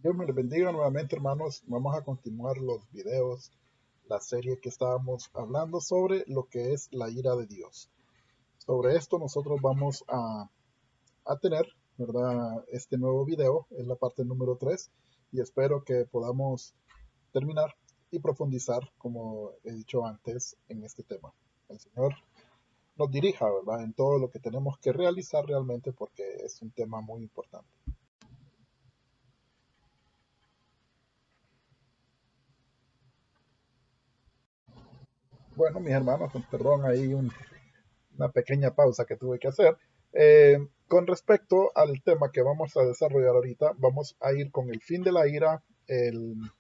Dios me les bendiga nuevamente, hermanos. Vamos a continuar los videos, la serie que estábamos hablando sobre lo que es la ira de Dios. Sobre esto nosotros vamos a tener, ¿verdad? Este nuevo video, es la parte número 3 y espero que podamos terminar y profundizar, como he dicho antes, en este tema. El Señor nos dirija, ¿verdad? En todo lo que tenemos que realizar realmente porque es un tema muy importante. Bueno, mis hermanos, perdón, ahí una pequeña pausa que tuve que hacer. Con respecto al tema que vamos a desarrollar ahorita, vamos a ir con el fin de la ira, el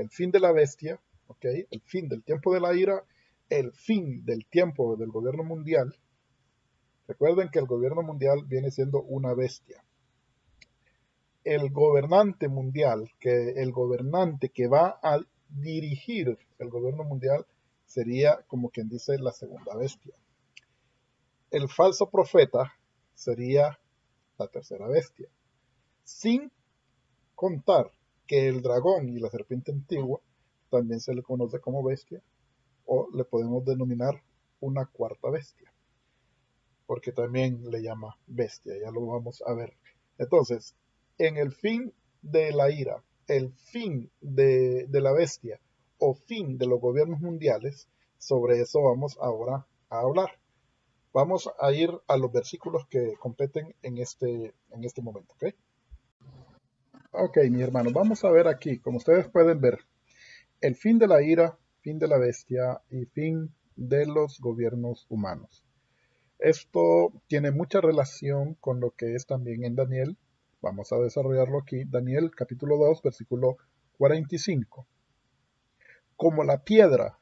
fin de la bestia, ¿ok? El fin del tiempo de la ira, el fin del tiempo del gobierno mundial. Recuerden que el gobierno mundial viene siendo una bestia. El gobernante mundial, el gobernante que va a dirigir el gobierno mundial sería, como quien dice, la segunda bestia. El falso profeta sería la tercera bestia, sin contar que el dragón y la serpiente antigua también se le conoce como bestia, o le podemos denominar una cuarta bestia, porque también le llama bestia, ya lo vamos a ver. Entonces, en el fin de la ira, el fin de la bestia o fin de los gobiernos mundiales, sobre eso vamos ahora a hablar. Vamos a ir a los versículos que competen en este momento, ¿ok? Ok, mi hermano, vamos a ver aquí, como ustedes pueden ver, el fin de la ira, fin de la bestia y fin de los gobiernos humanos. Esto tiene mucha relación con lo que es también en Daniel. Vamos a desarrollarlo aquí. Daniel capítulo 2, versículo 45. Como la piedra,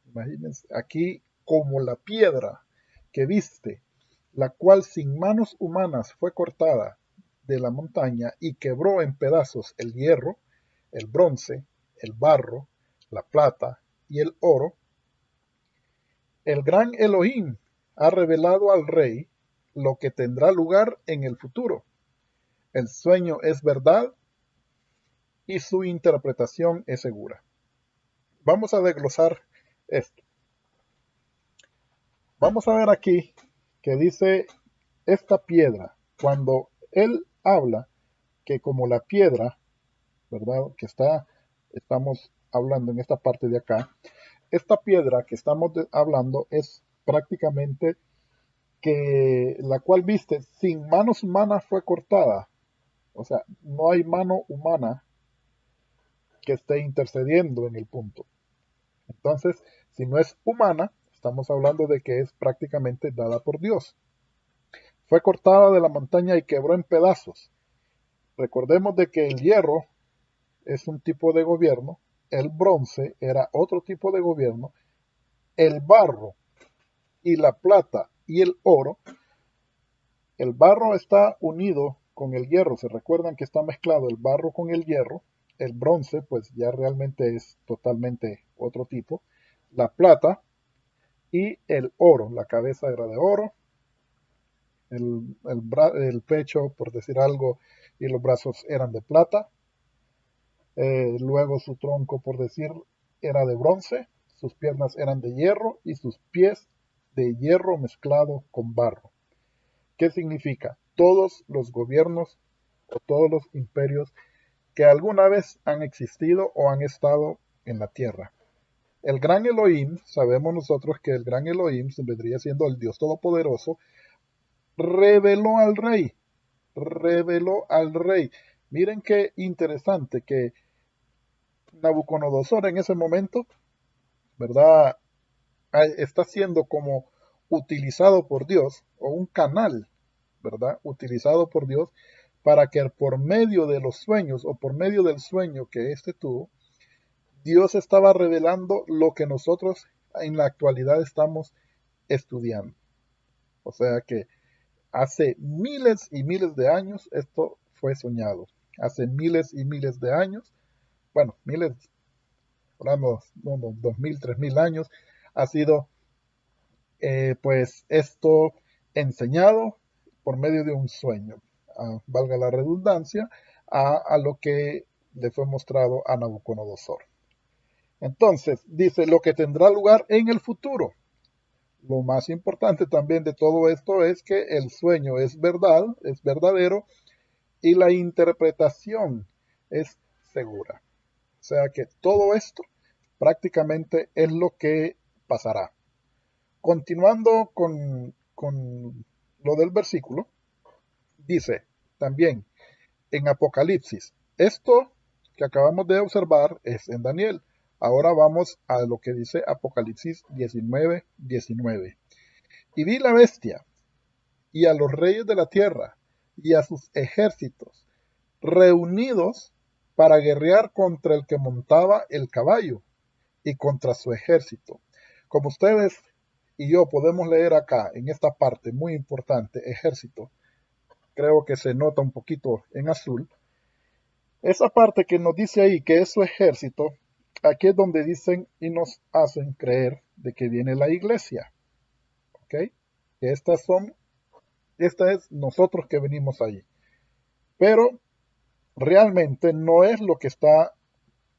imagínense, aquí como la piedra que viste, la cual sin manos humanas fue cortada de la montaña y quebró en pedazos el hierro, el bronce, el barro, la plata y el oro, el gran Elohim ha revelado al rey lo que tendrá lugar en el futuro. El sueño es verdad y su interpretación es segura. Vamos a desglosar esto. Vamos a ver aquí que dice esta piedra, cuando él habla que como la piedra, ¿verdad? Estamos hablando en esta parte de acá, esta piedra que estamos hablando es prácticamente que la cual viste sin manos humanas fue cortada. O sea, no hay mano humana que esté intercediendo en el punto. Entonces, si no es humana, estamos hablando de que es prácticamente dada por Dios. Fue cortada de la montaña y quebró en pedazos. Recordemos de que el hierro es un tipo de gobierno, el bronce era otro tipo de gobierno, el barro y la plata y el barro está unido con el hierro, se recuerdan que está mezclado el barro con el hierro, el bronce pues ya realmente es totalmente otro tipo, la plata y el oro, la cabeza era de oro, el pecho por decir algo y los brazos eran de plata, luego su tronco, por decir, era de bronce, sus piernas eran de hierro y sus pies de hierro mezclado con barro. ¿Qué significa? Todos los gobiernos o todos los imperios que alguna vez han existido o han estado en la tierra. El gran Elohim, sabemos nosotros que el gran Elohim se vendría siendo el Dios Todopoderoso, reveló al rey, reveló al rey. Miren qué interesante que Nabucodonosor en ese momento, ¿verdad? Está siendo como utilizado por Dios, o un canal, ¿verdad? Utilizado por Dios para que por medio de los sueños o por medio del sueño que éste tuvo, Dios estaba revelando lo que nosotros en la actualidad estamos estudiando. O sea que hace miles y miles de años esto fue soñado. Hace miles y miles de años, bueno, miles, hablamos, no, 2000, 3000 años, ha sido pues esto enseñado por medio de un sueño. Valga la redundancia, a lo que le fue mostrado a Nabucodonosor. Entonces, dice lo que tendrá lugar en el futuro. Lo más importante también de todo esto es que el sueño es verdad, es verdadero, y la interpretación es segura. O sea que todo esto prácticamente es lo que pasará. Continuando con lo del versículo, dice también en Apocalipsis, esto que acabamos de observar es en Daniel. Ahora vamos a lo que dice Apocalipsis 19:19. Y vi la bestia y a los reyes de la tierra y a sus ejércitos reunidos para guerrear contra el que montaba el caballo y contra su ejército. Como ustedes y yo podemos leer acá en esta parte muy importante, ejército, creo que se nota un poquito en azul, esa parte que nos dice ahí que es su ejército, aquí es donde dicen y nos hacen creer de que viene la iglesia, ¿ok? Que esta es nosotros que venimos allí. Pero realmente no es lo que está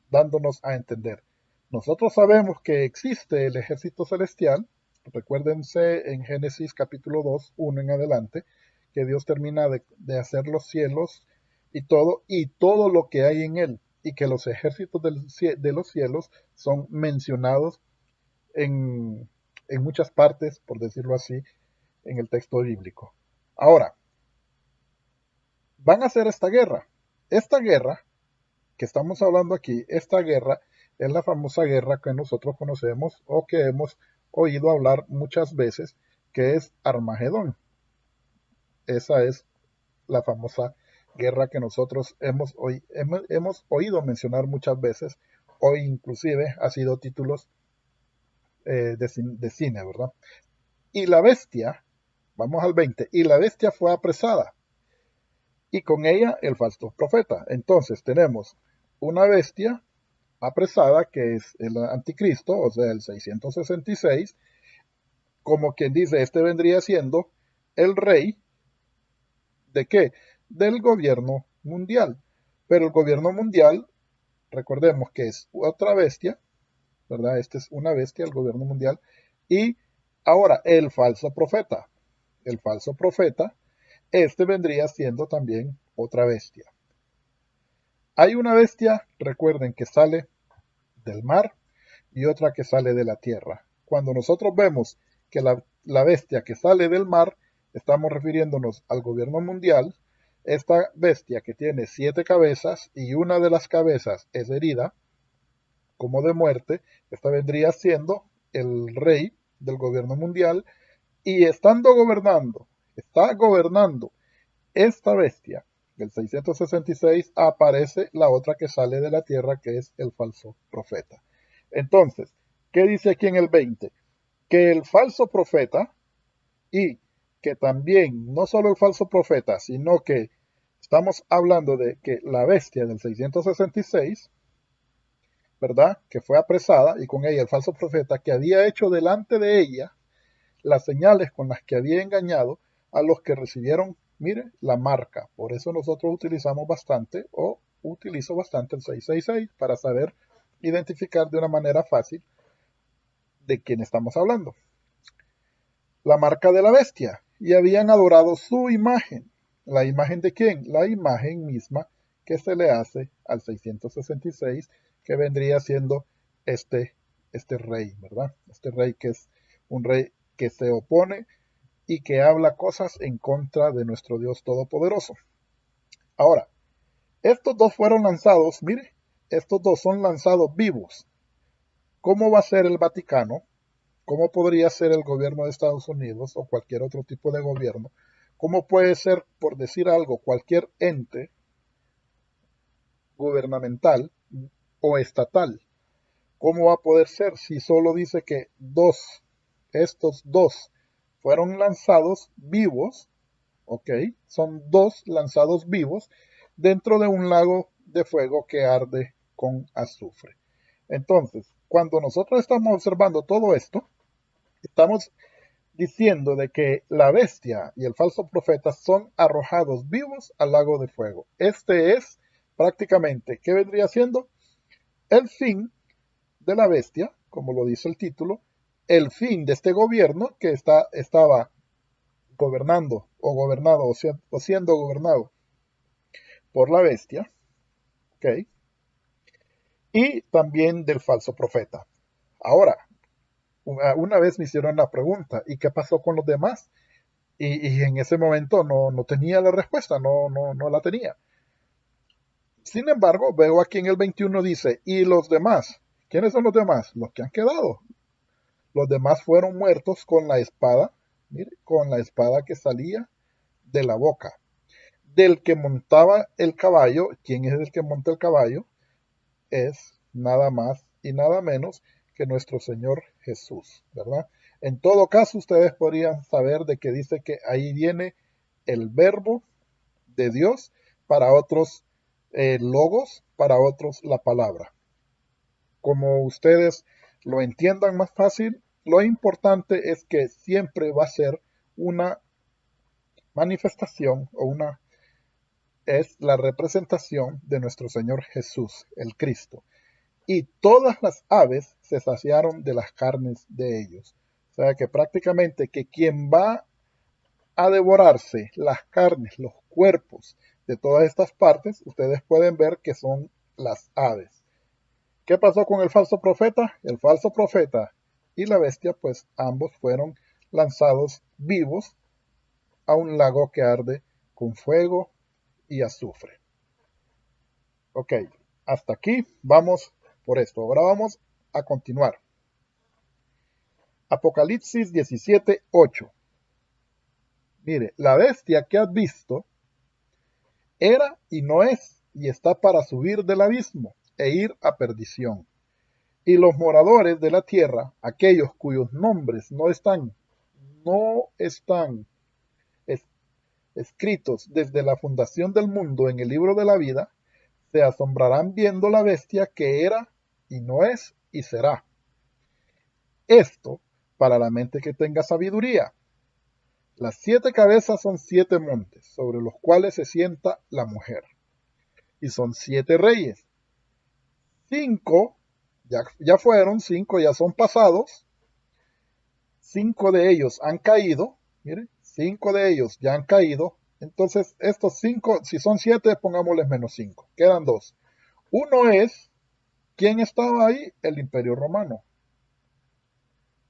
dándonos a entender. Nosotros sabemos que existe el ejército celestial. Recuérdense en Génesis capítulo 2, 1 en adelante, que Dios termina de hacer los cielos y todo lo que hay en él, y que los ejércitos de los cielos son mencionados en muchas partes, por decirlo así, en el texto bíblico. Ahora, van a hacer esta guerra. Esta guerra que estamos hablando aquí, esta guerra es la famosa guerra que nosotros conocemos o que hemos oído hablar muchas veces, que es Armagedón. Esa es la famosa guerra que nosotros hemos oído mencionar muchas veces, o inclusive ha sido títulos de cine, ¿verdad? Y la bestia, vamos al 20, y la bestia fue apresada, y con ella el falso profeta. Entonces tenemos una bestia apresada, que es el anticristo, o sea, el 666, como quien dice, este vendría siendo el rey de qué? Del gobierno mundial. Pero el gobierno mundial, recordemos que es otra bestia, ¿verdad? Esta es una bestia, el gobierno mundial. Y ahora, el falso profeta. El falso profeta, este vendría siendo también otra bestia. Hay una bestia, recuerden, que sale del mar y otra que sale de la tierra. Cuando nosotros vemos que la bestia que sale del mar, estamos refiriéndonos al gobierno mundial. Esta bestia que tiene 7 cabezas y una de las cabezas es herida, como de muerte, esta vendría siendo el rey del gobierno mundial, y está gobernando esta bestia del 666, aparece la otra que sale de la tierra, que es el falso profeta. Entonces, ¿qué dice aquí en el 20? Que el falso profeta, y que también no solo el falso profeta, sino que estamos hablando de que la bestia del 666, ¿verdad? Que fue apresada, y con ella el falso profeta, que había hecho delante de ella las señales con las que había engañado a los que recibieron, mire, la marca. Por eso nosotros utilizamos bastante, o utilizo bastante el 666 para saber identificar de una manera fácil de quién estamos hablando. La marca de la bestia. Y habían adorado su imagen. ¿La imagen de quién? La imagen misma que se le hace al 666, que vendría siendo este rey, ¿verdad? Este rey que es un rey que se opone y que habla cosas en contra de nuestro Dios Todopoderoso. Ahora, estos dos fueron lanzados, mire, estos dos son lanzados vivos. ¿Cómo va a ser el Vaticano? ¿Cómo podría ser el gobierno de Estados Unidos o cualquier otro tipo de gobierno? ¿Cómo puede ser, por decir algo, cualquier ente gubernamental o estatal? ¿Cómo va a poder ser si solo dice que estos dos fueron lanzados vivos? ¿Ok? Son dos lanzados vivos dentro de un lago de fuego que arde con azufre. Entonces, cuando nosotros estamos observando todo esto, estamos diciendo de que la bestia y el falso profeta son arrojados vivos al lago de fuego. Este es prácticamente, ¿qué vendría siendo? El fin de la bestia, como lo dice el título, el fin de este gobierno que estaba gobernando o gobernado o siendo gobernado por la bestia, ¿ok? Y también del falso profeta. Ahora, una vez me hicieron la pregunta, ¿y qué pasó con los demás? Y en ese momento no tenía la respuesta, no la tenía. Sin embargo, veo aquí en el 21 dice, ¿y los demás? ¿Quiénes son los demás? Los que han quedado. Los demás fueron muertos con la espada, mire, con la espada que salía de la boca. Del que montaba el caballo, ¿quién es el que monta el caballo? Es nada más y nada menos que nuestro Señor Jesús, ¿verdad? En todo caso, ustedes podrían saber de que dice que ahí viene el verbo de Dios, para otros logos, para otros la palabra. Como ustedes lo entiendan más fácil, lo importante es que siempre va a ser una manifestación o es la representación de nuestro Señor Jesús, el Cristo. Y todas las aves se saciaron de las carnes de ellos. O sea que prácticamente que quien va a devorarse las carnes, los cuerpos de todas estas partes, ustedes pueden ver que son las aves. ¿Qué pasó con el falso profeta? El falso profeta y la bestia, pues ambos fueron lanzados vivos a un lago que arde con fuego y azufre. Ok, hasta aquí vamos por esto. Ahora vamos a continuar. Apocalipsis 17:8. Mire, la bestia que has visto era y no es, y está para subir del abismo e ir a perdición. Y los moradores de la tierra, aquellos cuyos nombres no están escritos desde la fundación del mundo en el libro de la vida, se asombrarán viendo la bestia que era y no es y será. Esto para la mente que tenga sabiduría. Las 7 cabezas son 7 montes, sobre los cuales se sienta la mujer. Y son 7 reyes. 5 ya fueron, 5 ya son pasados. 5 de ellos han caído. Miren, 5 de ellos ya han caído. Entonces, estos 5, si son 7, pongámosles menos 5. Quedan 2. Uno es, ¿quién estaba ahí? El Imperio Romano.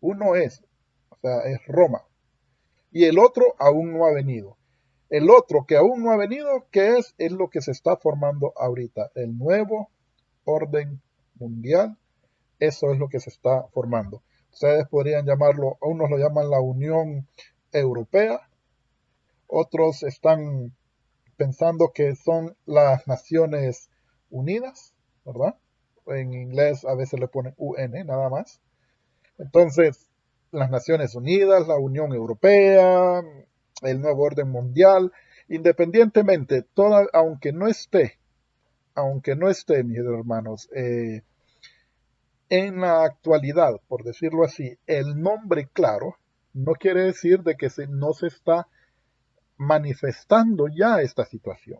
Uno es, o sea, es Roma. Y el otro aún no ha venido. El otro que aún no ha venido, ¿qué es? Es lo que se está formando ahorita. El nuevo orden mundial. Eso es lo que se está formando. Ustedes podrían llamarlo, unos lo llaman la Unión Europea, otros están pensando que son las Naciones Unidas, ¿verdad? En inglés a veces le ponen UN nada más. Entonces, las Naciones Unidas, la Unión Europea, el nuevo orden mundial, independientemente, aunque no esté, mis hermanos, en la actualidad, por decirlo así, el nombre claro, no quiere decir de que no se está manifestando ya esta situación.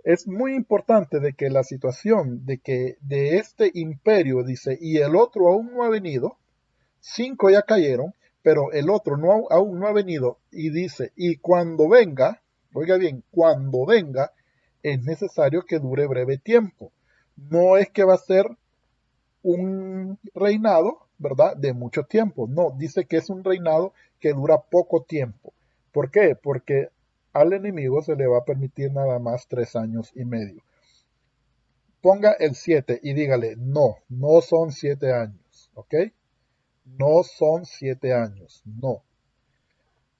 Es muy importante de que la situación de que de este imperio dice, y el otro aún no ha venido, 5 ya cayeron, pero el otro aún no ha venido, y dice, y cuando venga, oiga bien, cuando venga, es necesario que dure breve tiempo. No es que va a ser un reinado, ¿verdad?, de mucho tiempo. No, dice que es un reinado que dura poco tiempo. ¿Por qué? Porque al enemigo se le va a permitir nada más 3 años y medio. Ponga el 7 y dígale, no son 7 años, ¿ok? No son 7 años, no.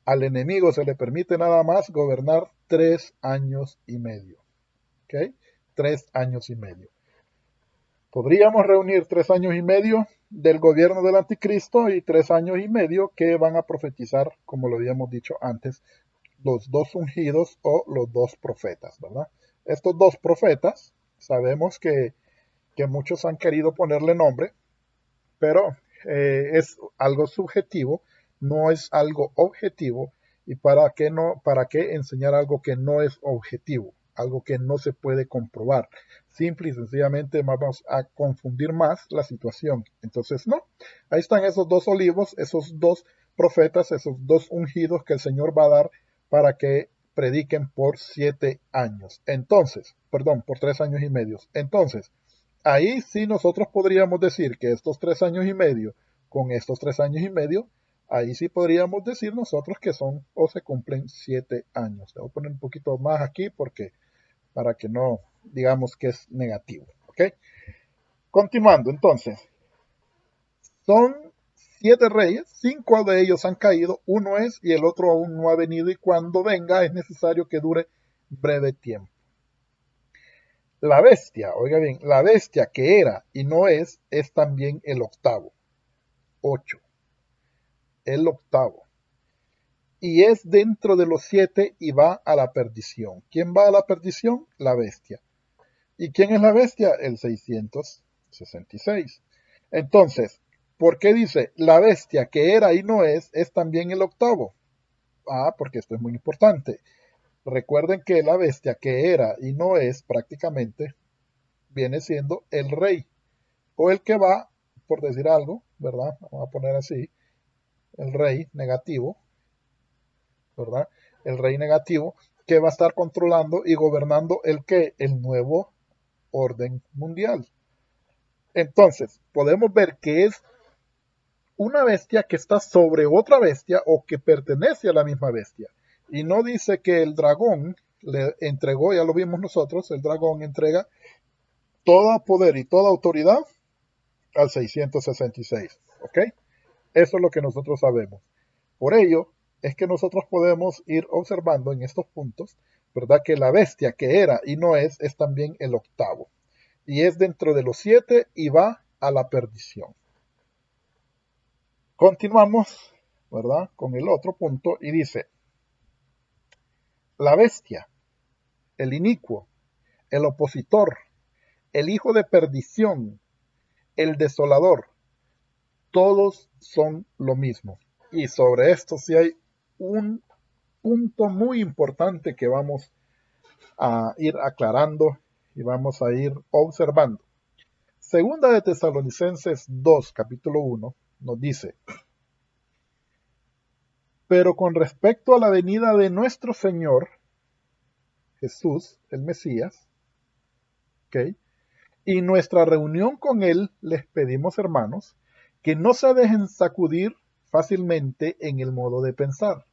Al enemigo se le permite nada más gobernar 3 años y medio, ¿ok? 3 años y medio. Podríamos reunir 3 años y medio del gobierno del anticristo y 3 años y medio que van a profetizar, como lo habíamos dicho antes, los 2 ungidos o los 2 profetas, ¿verdad? Estos 2 profetas, sabemos que muchos han querido ponerle nombre, pero es algo subjetivo, no es algo objetivo y para qué enseñar algo que no es objetivo, algo que no se puede comprobar. Simple y sencillamente vamos a confundir más la situación. Entonces, no, ahí están esos dos olivos, esos dos profetas, esos dos ungidos que el Señor va a dar para que prediquen por 7 años. Entonces, perdón, por 3 años y medio. Entonces, ahí sí nosotros podríamos decir que estos 3 años y medio, con estos 3 años y medio, ahí sí podríamos decir nosotros que son o se cumplen 7 años. Le voy a poner un poquito más aquí porque para que no digamos que es negativo. ¿Ok? Continuando, entonces, son 7 reyes, 5 de ellos han caído, uno es y el otro aún no ha venido y cuando venga es necesario que dure breve tiempo. La bestia, oiga bien, la bestia que era y no es también el octavo, 8, el octavo. Y es dentro de los 7 y va a la perdición. ¿Quién va a la perdición? La bestia. ¿Y quién es la bestia? El 666. Entonces, ¿por qué dice la bestia que era y no es también el octavo? Ah, porque esto es muy importante. Recuerden que la bestia que era y no es prácticamente viene siendo el rey o el que va, por decir algo, ¿verdad? Vamos a poner así, el rey negativo, ¿verdad? El rey negativo que va a estar controlando y gobernando el nuevo orden mundial. Entonces, podemos ver que es una bestia que está sobre otra bestia o que pertenece a la misma bestia. Y no dice que el dragón le entregó, ya lo vimos nosotros, el dragón entrega todo poder y toda autoridad al 666. ¿Ok? Eso es lo que nosotros sabemos. Por ello, es que nosotros podemos ir observando en estos puntos, ¿verdad? Que la bestia que era y no es también el octavo. Y es dentro de los 7 y va a la perdición. Continuamos, ¿verdad? Con el otro punto y dice, la bestia, el inicuo, el opositor, el hijo de perdición, el desolador, todos son lo mismo. Y sobre esto sí hay un punto muy importante que vamos a ir aclarando y vamos a ir observando. Segunda de Tesalonicenses 2, capítulo 1, nos dice, pero con respecto a la venida de nuestro Señor Jesús, el Mesías, ¿ok? Y nuestra reunión con Él, les pedimos, hermanos, que no se dejen sacudir fácilmente en el modo de pensar,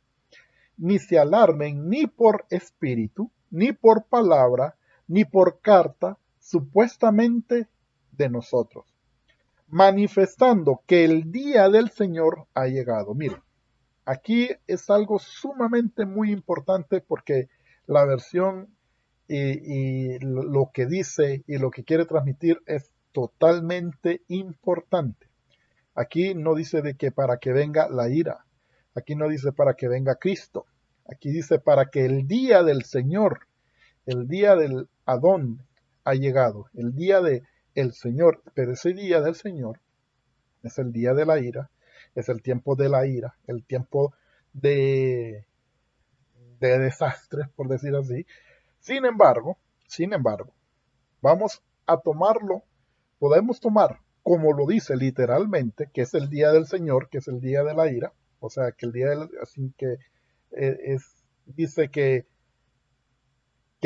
ni se alarmen ni por espíritu, ni por palabra, ni por carta, supuestamente de nosotros, manifestando que el día del Señor ha llegado. Miren, aquí es algo sumamente muy importante porque la versión y lo que dice y lo que quiere transmitir es totalmente importante. Aquí no dice de que para que venga la ira, aquí no dice para que venga Cristo, aquí dice para que el día del Señor, el día del Adón ha llegado, el día de el Señor, pero ese día del Señor es el día de la ira, es el tiempo de la ira, el tiempo de, de desastres, por decir así. Sin embargo, vamos a tomarlo, podemos tomar como lo dice literalmente, que es el día del Señor, que es el día de la ira, o sea, que el día del, así que dice que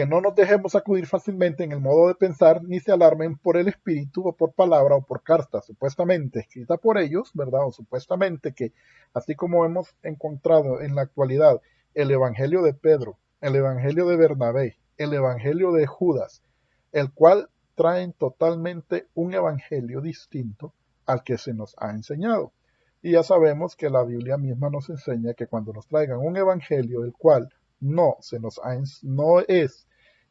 no nos dejemos sacudir fácilmente en el modo de pensar, ni se alarmen por el espíritu o por palabra o por carta, supuestamente escrita por ellos, ¿verdad? O supuestamente que, así como hemos encontrado en la actualidad el Evangelio de Pedro, el Evangelio de Bernabé, el Evangelio de Judas, el cual traen totalmente un Evangelio distinto al que se nos ha enseñado. Y ya sabemos que la Biblia misma nos enseña que cuando nos traigan un Evangelio el cual no es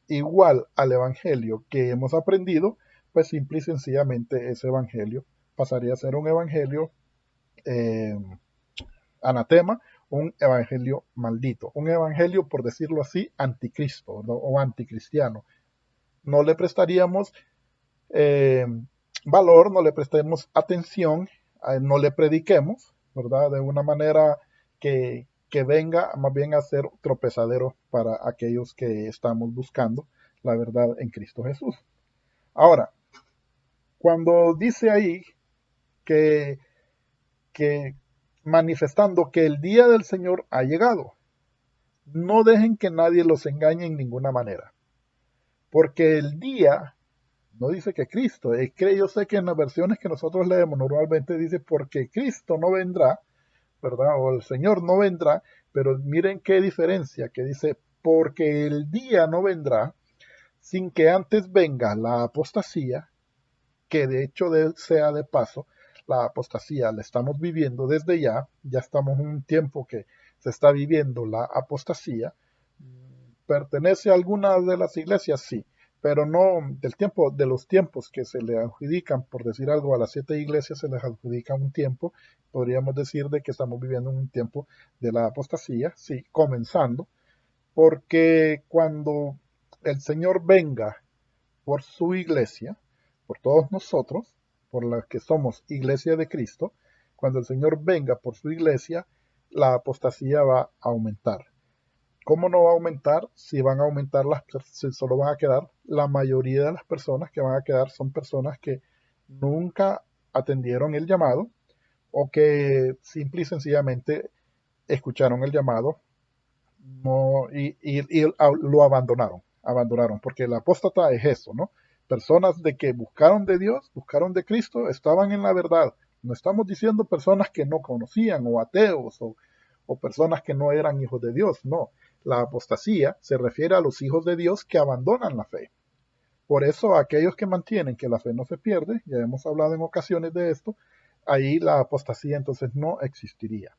igual al evangelio que hemos aprendido, pues simple y sencillamente ese evangelio pasaría a ser un evangelio eh, anatema, un evangelio maldito, un evangelio, por decirlo así, anticristo, ¿no? O anticristiano. No le prestaríamos valor, no le prestemos atención, no le prediquemos, ¿verdad? De una manera que venga más bien a ser tropezadero para aquellos que estamos buscando la verdad en Cristo Jesús. Ahora, cuando dice ahí que, que manifestando que el día del Señor ha llegado, no dejen que nadie los engañe en ninguna manera, porque el día no dice que Cristo, es que yo sé que en las versiones que nosotros leemos normalmente dice porque Cristo no vendrá, ¿verdad? O el Señor no vendrá, pero miren qué diferencia, que dice porque el día no vendrá sin que antes venga la apostasía, que de hecho sea de paso, la apostasía la estamos viviendo desde ya estamos en un tiempo que se está viviendo la apostasía. ¿Pertenece a alguna de las iglesias? Sí, pero no del tiempo, de los tiempos que se le adjudican, por decir algo, a las 7 iglesias se les adjudica un tiempo, podríamos decir de que estamos viviendo en un tiempo de la apostasía, sí, comenzando, porque cuando el Señor venga por su iglesia, por todos nosotros, por las que somos iglesia de Cristo, cuando el Señor venga por su iglesia, la apostasía va a aumentar. ¿Cómo no va a aumentar? Si van a aumentar si solo van a quedar, la mayoría de las personas que van a quedar son personas que nunca atendieron el llamado o que simple y sencillamente escucharon el llamado no, y lo abandonaron, porque el apóstata es eso, ¿no? Personas de que buscaron de Dios, buscaron de Cristo, estaban en la verdad. No estamos diciendo personas que no conocían o ateos o personas que no eran hijos de Dios, no. La apostasía se refiere a los hijos de Dios que abandonan la fe. Por eso aquellos que mantienen que la fe no se pierde, ya hemos hablado en ocasiones de esto, ahí la apostasía entonces no existiría.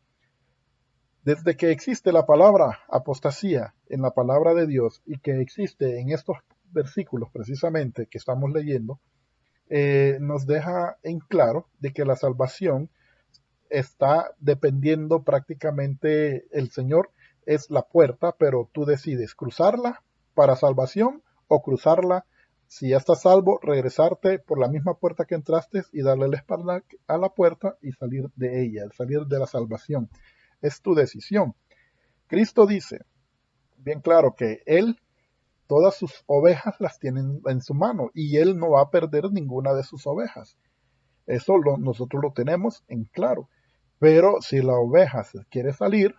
Desde que existe la palabra apostasía en la palabra de Dios y que existe en estos versículos precisamente que estamos leyendo, nos deja en claro de que la salvación está dependiendo prácticamente, el Señor es la puerta, pero tú decides cruzarla para salvación o cruzarla, si ya estás salvo, regresarte por la misma puerta que entraste y darle la espalda a la puerta y salir de ella, salir de la salvación. Es tu decisión. Cristo dice bien claro que Él todas sus ovejas las tiene en su mano y Él no va a perder ninguna de sus ovejas. Eso nosotros lo tenemos en claro. Pero si la oveja se quiere salir,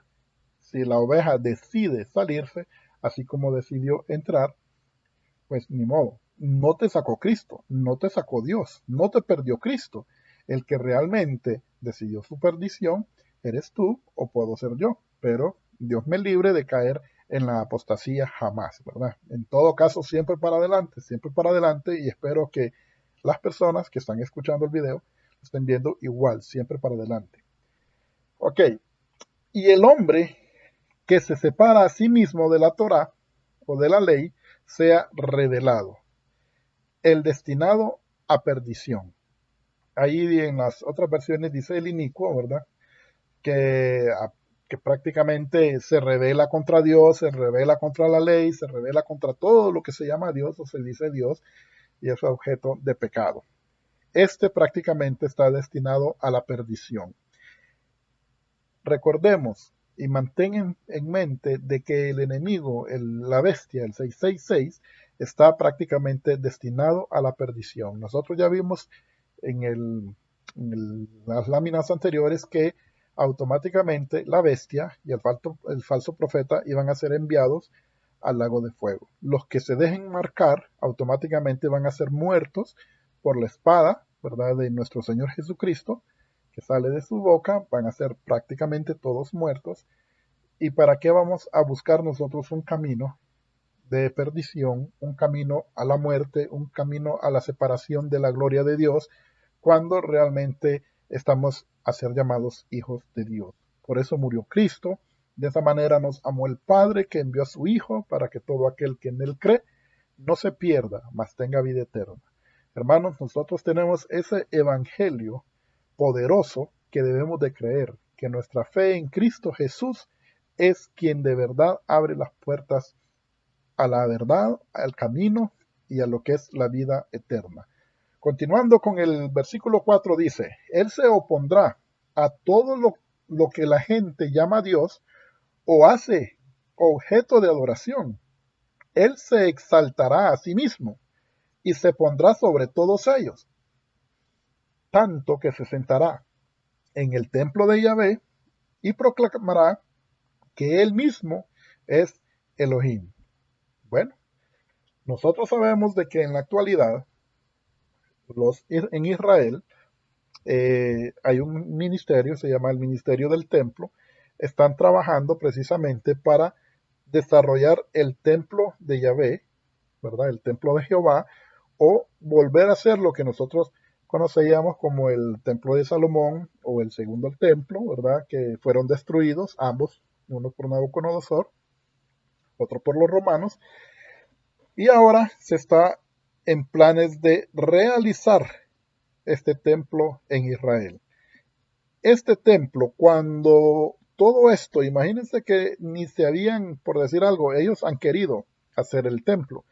si la oveja decide salirse, así como decidió entrar, pues ni modo. No te sacó Cristo, no te sacó Dios, no te perdió Cristo. El que realmente decidió su perdición eres tú o puedo ser yo. Pero Dios me libre de caer en la apostasía jamás, ¿verdad? En todo caso, siempre para adelante y espero que las personas que están escuchando el video estén viendo igual, siempre para adelante. Ok, y el hombre que se separa a sí mismo de la Torá o de la ley sea revelado, el destinado a perdición. Ahí en las otras versiones dice el inicuo, ¿verdad? Que, que prácticamente se revela contra Dios, se revela contra la ley, se revela contra todo lo que se llama Dios o se dice Dios y es objeto de pecado. Este prácticamente está destinado a la perdición. Recordemos y mantén en mente de que el enemigo, la bestia, el 666, está prácticamente destinado a la perdición. Nosotros ya vimos en las láminas anteriores que automáticamente la bestia y el falso profeta iban a ser enviados al lago de fuego. Los que se dejen marcar automáticamente van a ser muertos por la espada, ¿verdad?, de nuestro Señor Jesucristo, que sale de su boca, van a ser prácticamente todos muertos. ¿Y para qué vamos a buscar nosotros un camino de perdición, un camino a la muerte, un camino a la separación de la gloria de Dios, cuando realmente estamos a ser llamados hijos de Dios? Por eso murió Cristo. De esa manera nos amó el Padre, que envió a su Hijo para que todo aquel que en él cree no se pierda, mas tenga vida eterna. Hermanos, nosotros tenemos ese evangelio poderoso que debemos de creer, que nuestra fe en Cristo Jesús es quien de verdad abre las puertas a la verdad, al camino y a lo que es la vida eterna. Continuando con el versículo 4 dice, Él se opondrá a todo lo lo que la gente llama Dios o hace objeto de adoración, Él se exaltará a sí mismo y se pondrá sobre todos ellos, tanto que se sentará en el templo de Yahvé y proclamará que Él mismo es Elohim. Bueno, nosotros sabemos de que en la actualidad en Israel hay un ministerio, se llama el Ministerio del Templo, están trabajando precisamente para desarrollar el templo de Yahvé, ¿verdad? El templo de Jehová, o volver a hacer lo que nosotros conocíamos como el templo de Salomón o el segundo templo, ¿verdad? Que fueron destruidos ambos, uno por Nabucodonosor, otro por los romanos, y ahora se está en planes de realizar este templo en Israel. Este templo, cuando todo esto, imagínense que ni se habían, por decir algo, ellos han querido hacer el templo,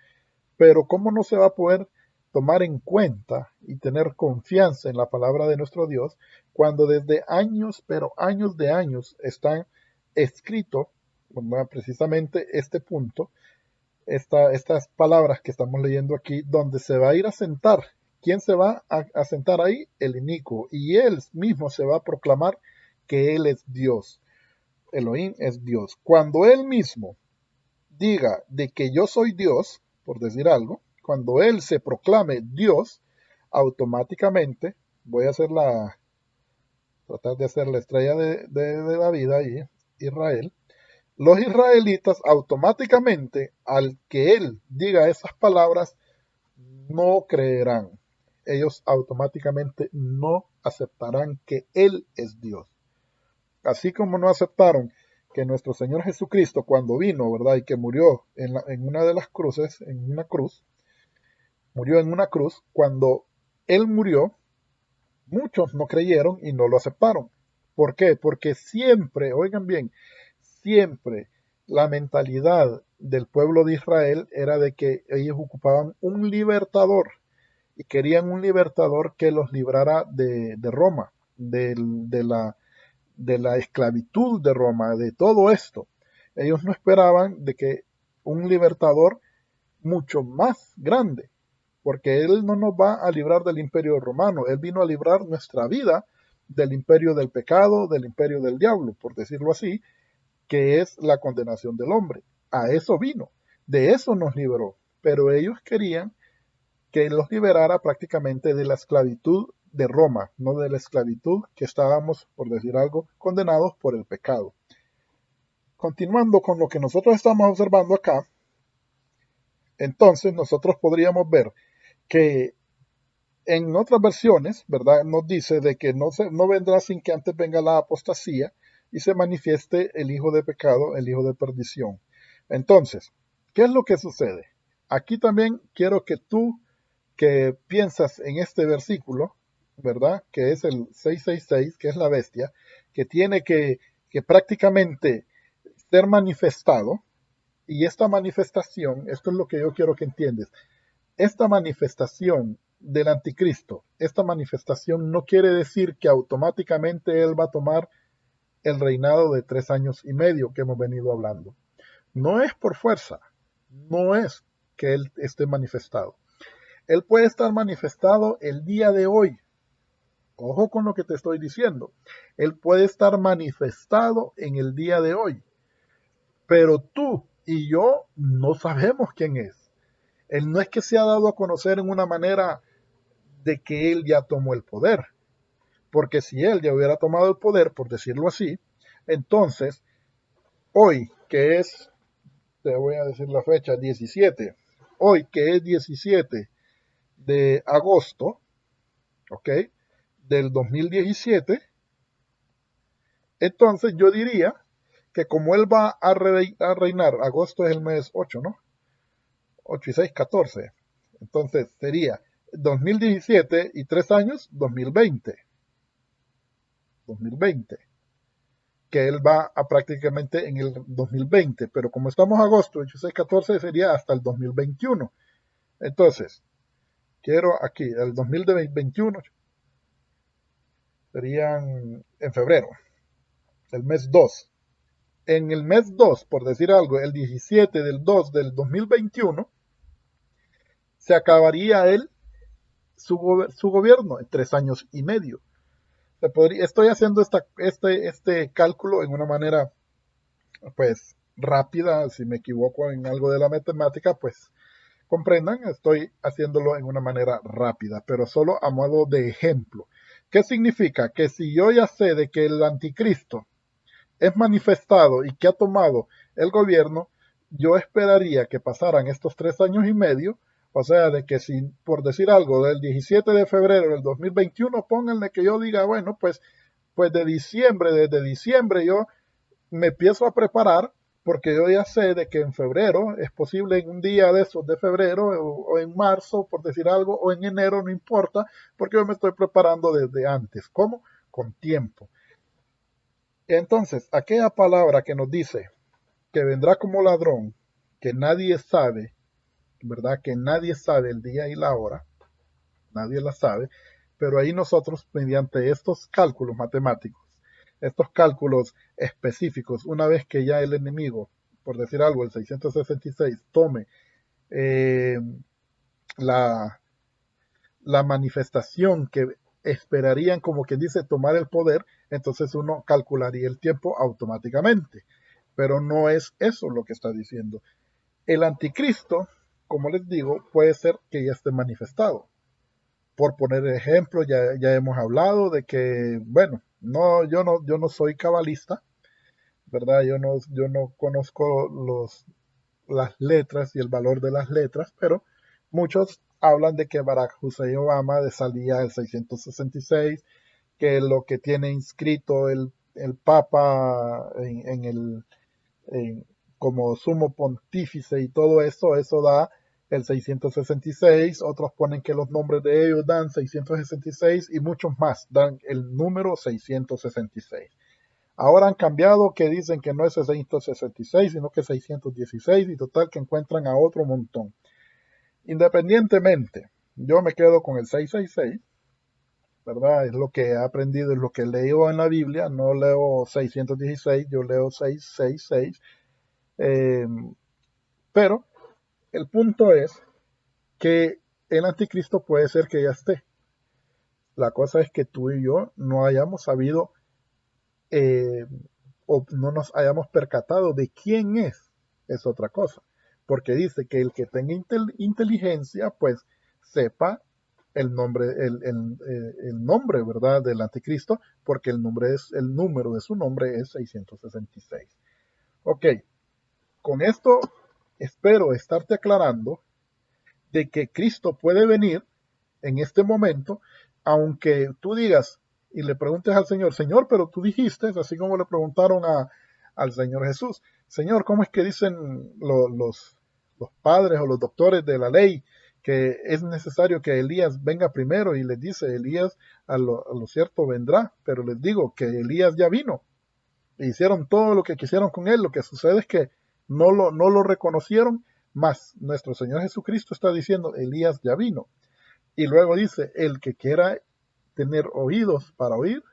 pero ¿cómo no se va a poder tomar en cuenta y tener confianza en la palabra de nuestro Dios cuando desde años, pero años de años están escrito, ¿verdad? Precisamente este punto, estas palabras que estamos leyendo aquí, donde se va a ir a sentar? ¿Quién se va a sentar ahí? El inicuo. Y él mismo se va a proclamar que él es Dios. Elohim es Dios. Cuando él mismo diga de que yo soy Dios, por decir algo, cuando él se proclame Dios, automáticamente voy a tratar de hacer la estrella de David ahí, Israel. Los israelitas automáticamente, al que él diga esas palabras, no creerán. Ellos automáticamente no aceptarán que Él es Dios. Así como no aceptaron que nuestro Señor Jesucristo cuando vino, ¿verdad? Y que murió en una de las cruces, en una cruz, murió en una cruz, cuando Él murió, muchos no creyeron y no lo aceptaron. ¿Por qué? Porque siempre, oigan bien, siempre la mentalidad del pueblo de Israel era de que ellos ocupaban un libertador y querían un libertador que los librara de Roma, de la esclavitud de Roma, de todo esto. Ellos no esperaban de que un libertador mucho más grande, porque Él no nos va a librar del imperio romano, Él vino a librar nuestra vida del imperio del pecado, del imperio del diablo, por decirlo así, que es la condenación del hombre. A eso vino, de eso nos liberó, pero ellos querían que los liberara prácticamente de la esclavitud de Roma, no de la esclavitud que estábamos, por decir algo, condenados por el pecado. Continuando con lo que nosotros estamos observando acá, entonces nosotros podríamos ver que en otras versiones, ¿verdad? Nos dice de que no vendrá sin que antes venga la apostasía y se manifieste el hijo de pecado, el hijo de perdición. Entonces, ¿qué es lo que sucede? Aquí también quiero que tú que piensas en este versículo, ¿verdad? Que es el 666, que es la bestia, que tiene que prácticamente ser manifestado, y esta manifestación, esto es lo que yo quiero que entiendas, esta manifestación del anticristo, esta manifestación no quiere decir que automáticamente él va a tomar el reinado de 3 años y medio que hemos venido hablando. No es por fuerza, no es que él esté manifestado. Él puede estar manifestado el día de hoy. Ojo con lo que te estoy diciendo. Él puede estar manifestado en el día de hoy. Pero tú y yo no sabemos quién es. Él no es que se ha dado a conocer en una manera de que él ya tomó el poder. Porque si él ya hubiera tomado el poder, por decirlo así, entonces, hoy, que es, te voy a decir la fecha, 17, hoy que es 17 de agosto, ¿ok? Del 2017, entonces yo diría que como él va a reinar, agosto es el mes 8, ¿no? 8 y 6, 14. Entonces sería 2017 y 3 años, 2020. 2020. Que él va a prácticamente en el 2020, pero como estamos agosto, 8, 6, 14 sería hasta el 2021. Entonces, quiero aquí, el 2021 serían en febrero. el mes 2. En el mes 2, por decir algo, el 17 del 2 del 2021, se acabaría su gobierno en 3 años y medio. Estoy haciendo este cálculo en una manera, pues, rápida. Si me equivoco en algo de la matemática, pues, comprendan, estoy haciéndolo en una manera rápida, pero solo a modo de ejemplo. ¿Qué significa? Que si yo ya sé de que el anticristo es manifestado y que ha tomado el gobierno, yo esperaría que pasaran estos 3 años y medio, o sea, de que si, por decir algo, del 17 de febrero del 2021, pónganle que yo diga, bueno, pues desde diciembre yo me empiezo a preparar, porque yo ya sé de que en febrero es posible, en un día de esos de febrero, o en marzo, por decir algo, o en enero, no importa, porque yo me estoy preparando desde antes. ¿Cómo? Con tiempo. Entonces, aquella palabra que nos dice que vendrá como ladrón, que nadie sabe, ¿verdad? Que nadie sabe el día y la hora, nadie la sabe, pero ahí nosotros, mediante estos cálculos matemáticos, estos cálculos específicos, una vez que ya el enemigo, por decir algo, el 666, tome eh, la, la manifestación que esperarían, como quien dice, tomar el poder, entonces uno calcularía el tiempo automáticamente. Pero no es eso lo que está diciendo. El anticristo, como les digo, puede ser que ya esté manifestado. Por poner ejemplo, ya hemos hablado de que, bueno, yo no soy cabalista, ¿verdad? Yo no conozco las letras y el valor de las letras, pero muchos hablan de que Barack Hussein Obama salía el 666, que lo que tiene inscrito el Papa en- como sumo pontífice y todo eso da el 666. Otros ponen que los nombres de ellos dan 666 y muchos más dan el número 666. Ahora han cambiado, que dicen que no es 666, sino que es 616, y total que encuentran a otro montón. Independientemente, yo me quedo con el 666, ¿verdad? Es lo que he aprendido, es lo que leo en la Biblia. No leo 616, yo leo 666. Eh, pero el punto es que el anticristo puede ser que ya esté. La cosa es que tú y yo no hayamos sabido, eh, o no nos hayamos percatado de quién es otra cosa. Porque dice que el que tenga inteligencia, pues sepa el nombre, ¿verdad?, del anticristo, porque el número de su nombre es 666. Ok, con esto espero estarte aclarando de que Cristo puede venir en este momento, aunque tú digas y le preguntes al Señor, Señor, pero tú dijiste, así como le preguntaron al Señor Jesús, Señor, ¿cómo es que dicen los padres o los doctores de la ley que es necesario que Elías venga primero? Y les dice, Elías a lo cierto vendrá, pero les digo que Elías ya vino. E hicieron todo lo que quisieron con él. Lo que sucede es que no lo reconocieron, más nuestro Señor Jesucristo está diciendo, Elías ya vino. Y luego dice, el que quiera tener oídos para oír,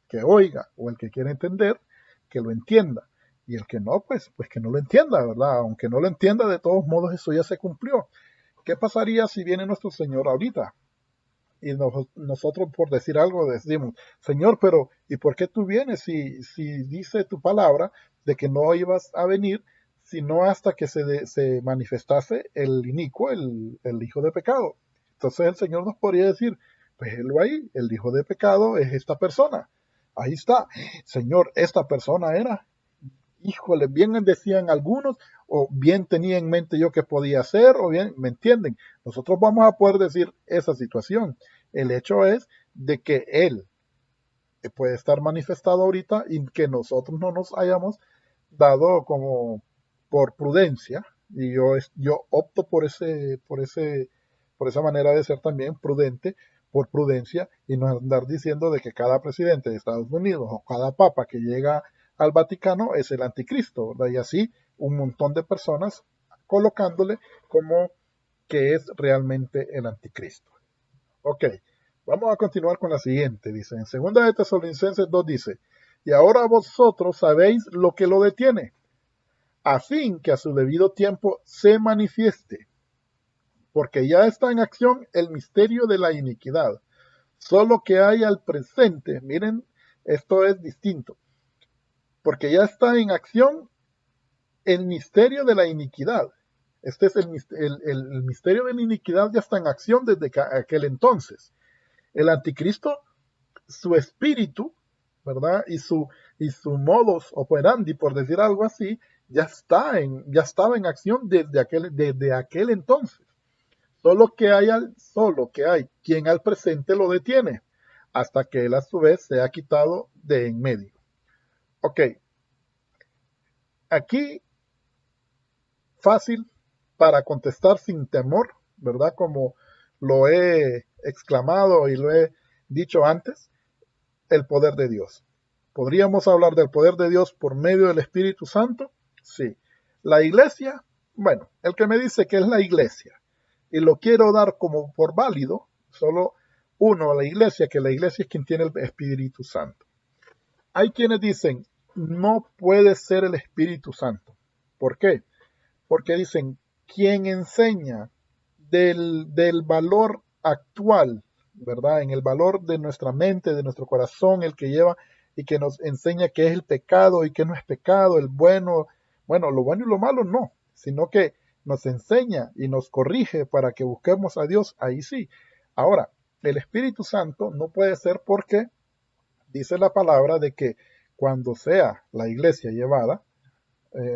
que oiga, o el que quiera entender, que lo entienda. Y el que no, pues que no lo entienda, ¿verdad? Aunque no lo entienda, de todos modos eso ya se cumplió. ¿Qué pasaría si viene nuestro Señor ahorita? Y nosotros, por decir algo, decimos, Señor, pero ¿y por qué tú vienes si dice tu palabra de que no ibas a venir, sino hasta que se manifestase el inicuo, el hijo de pecado? Entonces el Señor nos podría decir, pues él ahí, el hijo de pecado es esta persona. Ahí está. Señor, esta persona era. Híjole, bien decían algunos, o bien tenía en mente yo que podía hacer, o bien, ¿me entienden? Nosotros vamos a poder decir esa situación. El hecho es de que Él puede estar manifestado ahorita y que nosotros no nos hayamos dado como por prudencia, y yo opto por esa manera de ser también prudente, por prudencia, y no andar diciendo de que cada presidente de Estados Unidos o cada papa que llega al Vaticano es el anticristo, ¿verdad? Y así un montón de personas colocándole como que es realmente el anticristo. Ok, vamos a continuar con la siguiente. Dice, en 2 de Tesalonicenses 2 dice, y ahora vosotros sabéis lo que lo detiene, a fin que a su debido tiempo se manifieste, porque ya está en acción el misterio de la iniquidad, solo que hay al presente, miren, esto es distinto, porque ya está en acción el misterio de la iniquidad. Este es el misterio de la iniquidad, ya está en acción desde aquel entonces. El anticristo, su espíritu, ¿verdad? Y su modus operandi, por decir algo así, ya estaba en acción desde aquel entonces. Solo que hay quien al presente lo detiene, hasta que él a su vez se ha quitado de en medio. Ok, aquí fácil para contestar sin temor, ¿verdad? Como lo he exclamado y lo he dicho antes, el poder de Dios. ¿Podríamos hablar del poder de Dios por medio del Espíritu Santo? Sí. La iglesia, bueno, el que me dice que es la iglesia y lo quiero dar como por válido, solo uno, la iglesia, que la iglesia es quien tiene el Espíritu Santo. Hay quienes dicen, no puede ser el Espíritu Santo. ¿Por qué? Porque dicen, quien enseña del valor actual, ¿verdad? En el valor de nuestra mente, de nuestro corazón, el que lleva y que nos enseña qué es el pecado y qué no es pecado, el bueno, bueno, lo bueno y lo malo no, sino que nos enseña y nos corrige para que busquemos a Dios, ahí sí. Ahora, el Espíritu Santo no puede ser porque dice la palabra de que cuando sea la iglesia llevada,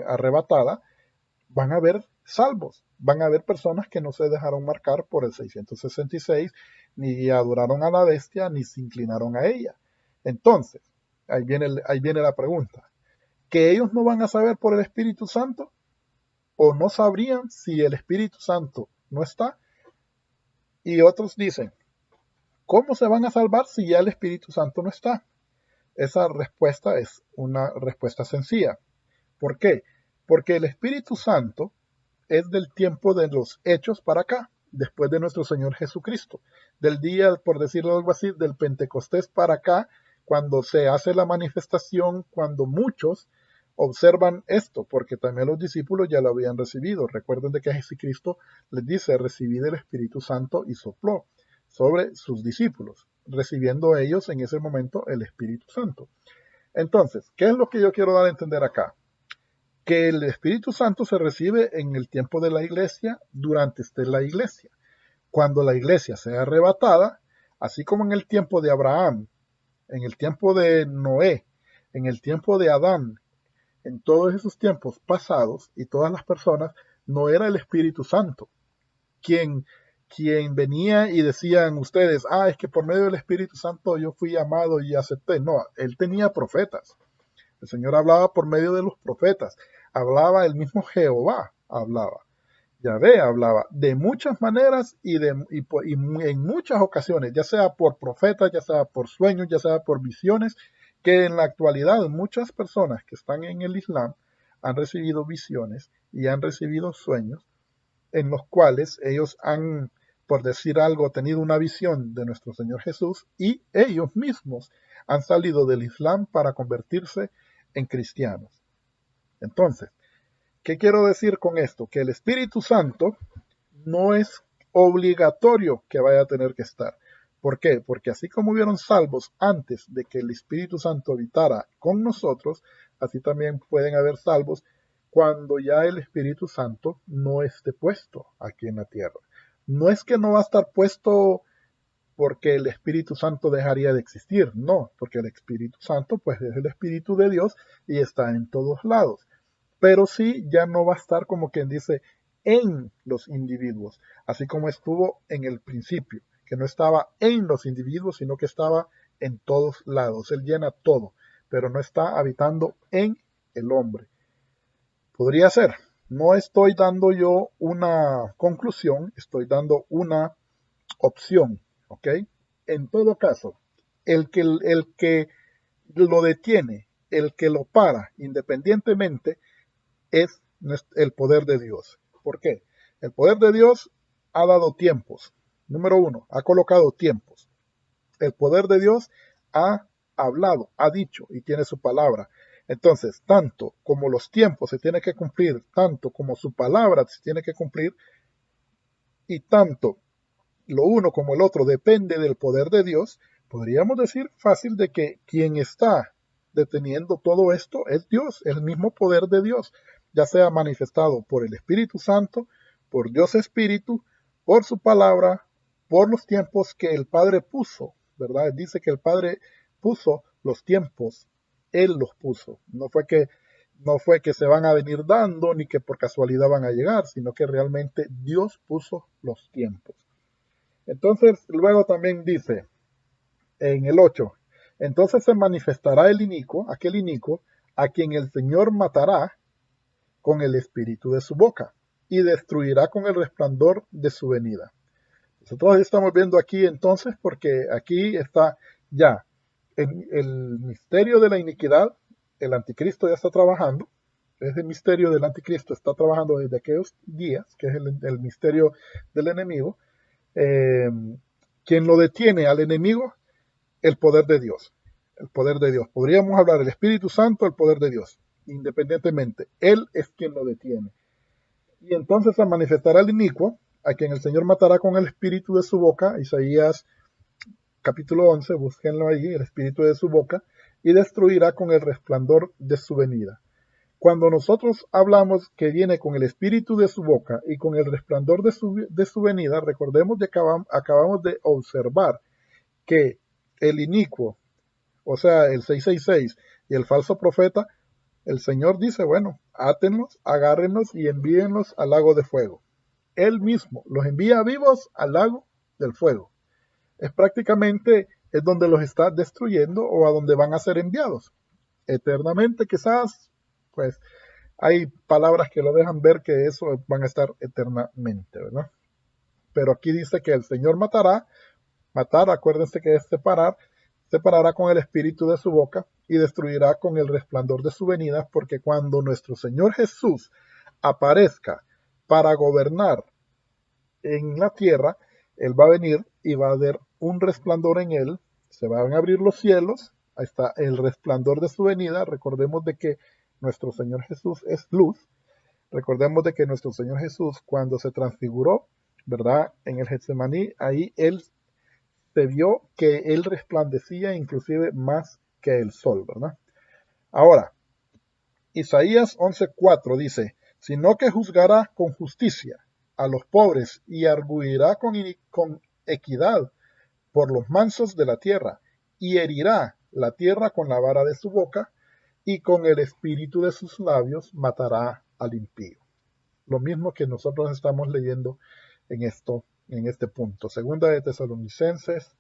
arrebatada, van a haber salvos, van a haber personas que no se dejaron marcar por el 666, ni adoraron a la bestia, ni se inclinaron a ella. Entonces, ahí viene la pregunta, ¿que ellos no van a saber por el Espíritu Santo? ¿O no sabrían si el Espíritu Santo no está? Y otros dicen, ¿cómo se van a salvar si ya el Espíritu Santo no está? Esa respuesta es una respuesta sencilla. ¿Por qué? Porque el Espíritu Santo es del tiempo de los hechos para acá, después de nuestro Señor Jesucristo, del día, por decirlo algo así, del Pentecostés para acá, cuando se hace la manifestación, cuando muchos observan esto, porque también los discípulos ya lo habían recibido. Recuerden de que Jesucristo les dice, recibid el Espíritu Santo y sopló sobre sus discípulos, recibiendo ellos en ese momento el Espíritu Santo. Entonces, ¿qué es lo que yo quiero dar a entender acá? Que el Espíritu Santo se recibe en el tiempo de la iglesia, durante la iglesia. Cuando la iglesia sea arrebatada, así como en el tiempo de Abraham, en el tiempo de Noé, en el tiempo de Adán, en todos esos tiempos pasados y todas las personas, no era el Espíritu Santo quien, quien venía y decían ustedes, es que por medio del Espíritu Santo yo fui amado y acepté. No, él tenía profetas. El Señor hablaba por medio de los profetas. Hablaba el mismo Jehová, hablaba. Yahvé hablaba de muchas maneras y en muchas ocasiones, ya sea por profetas, ya sea por sueños, ya sea por visiones, que en la actualidad muchas personas que están en el Islam han recibido visiones y han recibido sueños en los cuales ellos han, por decir algo, tenido una visión de nuestro Señor Jesús y ellos mismos han salido del Islam para convertirse en cristianos. Entonces, ¿qué quiero decir con esto? Que el Espíritu Santo no es obligatorio que vaya a tener que estar. ¿Por qué? Porque así como hubieron salvos antes de que el Espíritu Santo habitara con nosotros, así también pueden haber salvos cuando ya el Espíritu Santo no esté puesto aquí en la tierra. No es que no va a estar puesto porque el Espíritu Santo dejaría de existir, no, porque el Espíritu Santo pues es el Espíritu de Dios y está en todos lados, pero sí ya no va a estar como quien dice en los individuos, así como estuvo en el principio, que no estaba en los individuos, sino que estaba en todos lados, él llena todo, pero no está habitando en el hombre. Podría ser, no estoy dando yo una conclusión, estoy dando una opción, ¿ok? En todo caso, el que lo detiene, el que lo para independientemente, es el poder de Dios. ¿Por qué? El poder de Dios ha dado tiempos. Número uno, ha colocado tiempos. El poder de Dios ha ha hablado, ha dicho y tiene su palabra. Entonces, tanto como los tiempos se tienen que cumplir, tanto como su palabra se tiene que cumplir, y tanto lo uno como el otro depende del poder de Dios, podríamos decir fácil de que quien está deteniendo todo esto es Dios, el mismo poder de Dios, ya sea manifestado por el Espíritu Santo, por Dios Espíritu, por su palabra, por los tiempos que el Padre puso, ¿verdad? Dice que el Padre puso los tiempos, Él los puso, no fue que se van a venir dando ni que por casualidad van a llegar, sino que realmente Dios puso los tiempos. Entonces, luego también dice en el 8, entonces se manifestará el inicuo, aquel inicuo, a quien el Señor matará con el espíritu de su boca y destruirá con el resplandor de su venida. Nosotros estamos viendo aquí entonces, porque aquí está ya el misterio de la iniquidad, el anticristo ya está trabajando, ese misterio del anticristo está trabajando desde aquellos días, que es el misterio del enemigo. eh, quien lo detiene al enemigo, el poder de Dios. El poder de Dios. Podríamos hablar del Espíritu Santo, el poder de Dios, independientemente. Él es quien lo detiene. Y entonces se manifestará el inicuo, a quien el Señor matará con el espíritu de su boca. Isaías capítulo 11, búsquenlo ahí, el espíritu de su boca, y destruirá con el resplandor de su venida. Cuando nosotros hablamos que viene con el espíritu de su boca y con el resplandor de su venida, recordemos que acabamos de observar que el inicuo, o sea, el 666 y el falso profeta, el Señor dice, bueno, átenlos, agárrenlos y envíenlos al lago de fuego. Él mismo los envía vivos al lago del fuego. Es donde los está destruyendo o a donde van a ser enviados. Eternamente quizás, pues hay palabras que lo dejan ver que eso van a estar eternamente, ¿verdad? Pero aquí dice que el Señor matar, acuérdense que es separará con el espíritu de su boca y destruirá con el resplandor de su venida, porque cuando nuestro Señor Jesús aparezca para gobernar en la tierra, Él va a venir y va a haber un resplandor en Él, se van a abrir los cielos, ahí está el resplandor de su venida, recordemos de que nuestro Señor Jesús es luz, recordemos de que nuestro Señor Jesús cuando se transfiguró, ¿verdad? En el Getsemaní, ahí Él se vio que Él resplandecía inclusive más que el sol, ¿verdad? Ahora, Isaías 11:4 dice, sino que juzgará con justicia a los pobres y arguirá con equidad por los mansos de la tierra, y herirá la tierra con la vara de su boca, y con el espíritu de sus labios matará al impío. Lo mismo que nosotros estamos leyendo en este punto. Segunda de Tesalonicenses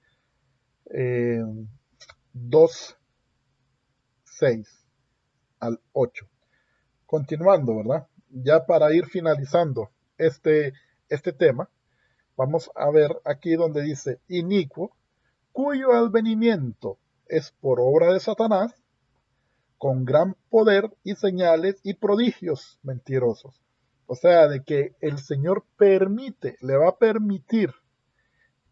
2, 6 al 8. Continuando, ¿verdad? Ya para ir finalizando este tema, vamos a ver aquí donde dice inicuo, cuyo advenimiento es por obra de Satanás, con gran poder y señales y prodigios mentirosos. O sea, de que el Señor le va a permitir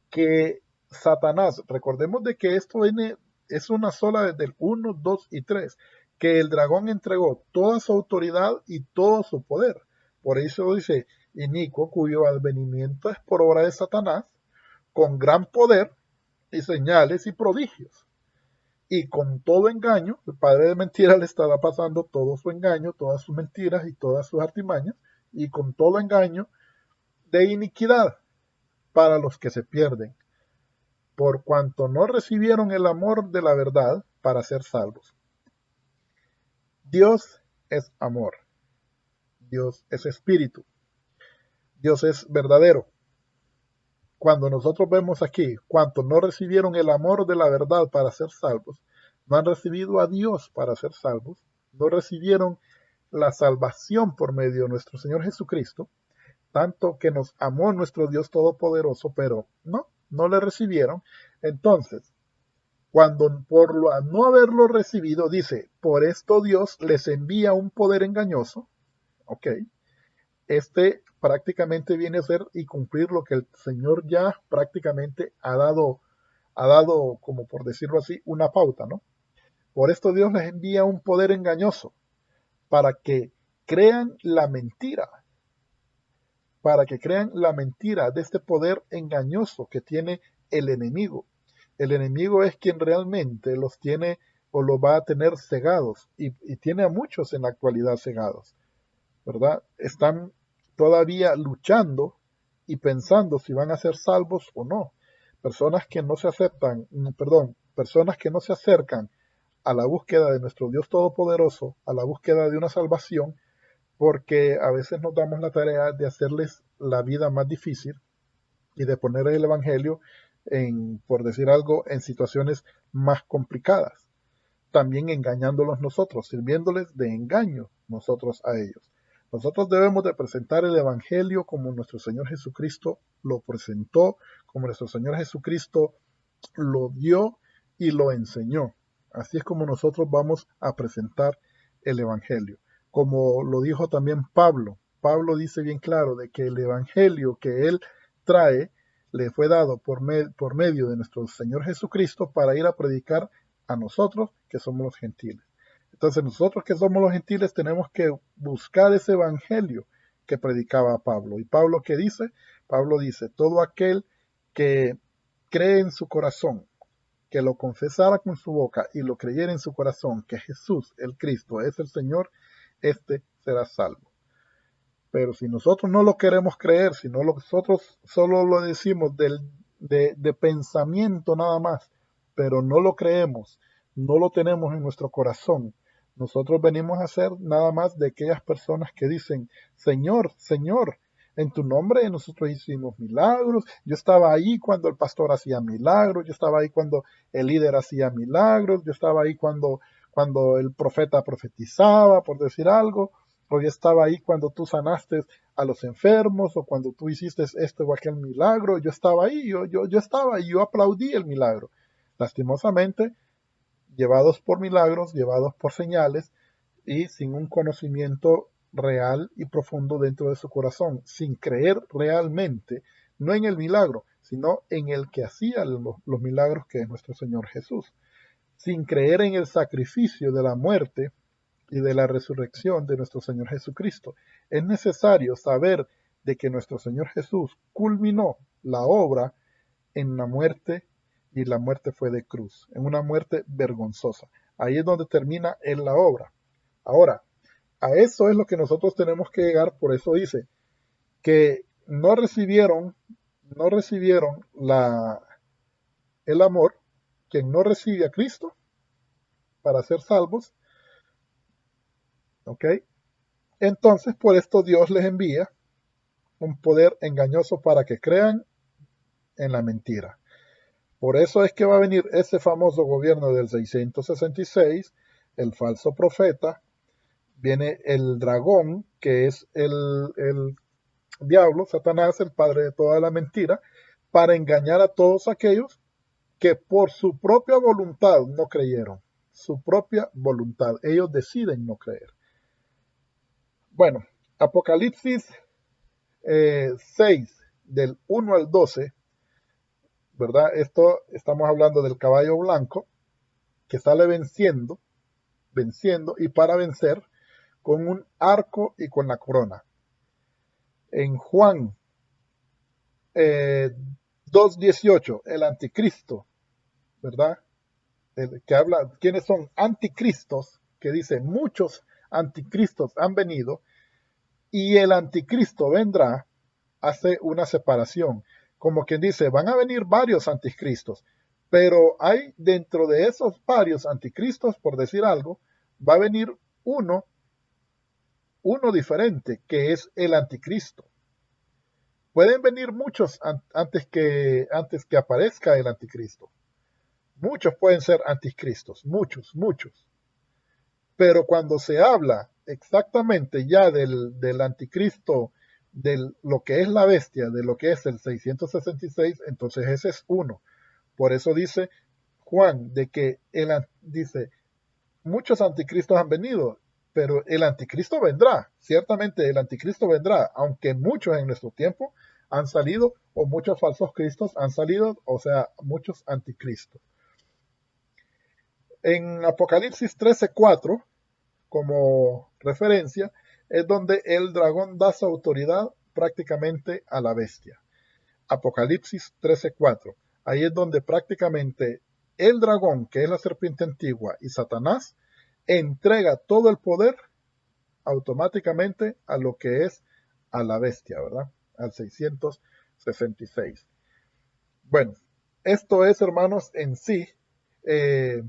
que Satanás, recordemos de que esto es una sola desde el 1, 2 y 3, que el dragón entregó toda su autoridad y todo su poder. Por eso dice, inicuo, cuyo advenimiento es por obra de Satanás, con gran poder y señales y prodigios. Y con todo engaño, el padre de mentira le estará pasando todo su engaño, todas sus mentiras y todas sus artimañas, y con todo engaño de iniquidad para los que se pierden, por cuanto no recibieron el amor de la verdad para ser salvos. Dios es amor, Dios es espíritu, Dios es verdadero. Cuando nosotros vemos aquí, cuantos no recibieron el amor de la verdad para ser salvos, no han recibido a Dios para ser salvos, no recibieron la salvación por medio de nuestro Señor Jesucristo, tanto que nos amó nuestro Dios Todopoderoso, pero no le recibieron. Entonces, cuando por no haberlo recibido, dice, por esto Dios les envía un poder engañoso, ok, prácticamente viene a ser y cumplir lo que el Señor ya prácticamente ha dado como por decirlo así, una pauta, ¿no? Por esto Dios les envía un poder engañoso para que crean la mentira, para que crean la mentira de este poder engañoso que tiene el enemigo. El enemigo es quien realmente los tiene o los va a tener cegados y tiene a muchos en la actualidad cegados, ¿verdad? Están todavía luchando y pensando si van a ser salvos o no. Personas que no se aceptan, perdón, personas que no se acercan a la búsqueda de nuestro Dios Todopoderoso, a la búsqueda de una salvación, porque a veces nos damos la tarea de hacerles la vida más difícil y de poner el Evangelio en, por decir algo, en situaciones más complicadas. También engañándolos nosotros, sirviéndoles de engaño nosotros a ellos. Nosotros debemos de presentar el Evangelio como nuestro Señor Jesucristo lo presentó, como nuestro Señor Jesucristo lo dio y lo enseñó. Así es como nosotros vamos a presentar el Evangelio. Como lo dijo también Pablo. Pablo dice bien claro de que el Evangelio que él trae le fue dado por medio de nuestro Señor Jesucristo para ir a predicar a nosotros que somos los gentiles. Entonces nosotros que somos los gentiles tenemos que buscar ese evangelio que predicaba Pablo. ¿Y Pablo qué dice? Pablo dice, todo aquel que cree en su corazón, que lo confesara con su boca y lo creyera en su corazón, que Jesús, el Cristo, es el Señor, este será salvo. Pero si nosotros no lo queremos creer, si no nosotros solo lo decimos de pensamiento nada más, pero no lo creemos, no lo tenemos en nuestro corazón, nosotros venimos a ser nada más de aquellas personas que dicen, Señor, Señor, en tu nombre nosotros hicimos milagros, yo estaba ahí cuando el pastor hacía milagros, yo estaba ahí cuando el líder hacía milagros, yo estaba ahí cuando el profeta profetizaba, por decir algo, o yo estaba ahí cuando tú sanaste a los enfermos, o cuando tú hiciste este o aquel milagro, yo estaba ahí, yo estaba y yo aplaudí el milagro. Lastimosamente, llevados por milagros, llevados por señales y sin un conocimiento real y profundo dentro de su corazón, sin creer realmente, no en el milagro, sino en el que hacía los milagros que es nuestro Señor Jesús, sin creer en el sacrificio de la muerte y de la resurrección de nuestro Señor Jesucristo. Es necesario saber de que nuestro Señor Jesús culminó la obra en la muerte, y la muerte fue de cruz, en una muerte vergonzosa. Ahí es donde termina en la obra. Ahora, a eso es lo que nosotros tenemos que llegar, por eso dice que no recibieron el amor, quien no recibe a Cristo para ser salvos, ¿ok? Entonces, por esto Dios les envía un poder engañoso para que crean en la mentira. Por eso es que va a venir ese famoso gobierno del 666, el falso profeta, viene el dragón, que es el diablo, Satanás, el padre de toda la mentira, para engañar a todos aquellos que por su propia voluntad no creyeron. Su propia voluntad. Ellos deciden no creer. Bueno, Apocalipsis 6, del 1 al 12, ¿verdad? Esto estamos hablando del caballo blanco que sale venciendo, y para vencer con un arco y con la corona. En Juan 2:18, el anticristo, ¿verdad? El que habla, ¿quiénes son anticristos? Que dice, muchos anticristos han venido y el anticristo vendrá, hace una separación. Como quien dice, van a venir varios anticristos, pero hay dentro de esos varios anticristos, por decir algo, va a venir uno diferente, que es el anticristo. Pueden venir muchos antes que aparezca el anticristo. Muchos pueden ser anticristos, muchos. Pero cuando se habla exactamente ya del anticristo, de lo que es la bestia, de lo que es el 666, entonces ese es uno. Por eso dice Juan, de que dice, muchos anticristos han venido, pero el anticristo vendrá, ciertamente el anticristo vendrá, aunque muchos en nuestro tiempo han salido, o muchos falsos cristos han salido, o sea, muchos anticristos. En Apocalipsis 13:4, como referencia, es donde el dragón da su autoridad prácticamente a la bestia. Apocalipsis 13:4. Ahí es donde prácticamente el dragón, que es la serpiente antigua, y Satanás, entrega todo el poder automáticamente a lo que es a la bestia, ¿verdad? Al 666. Bueno, esto es, hermanos, en sí. eh,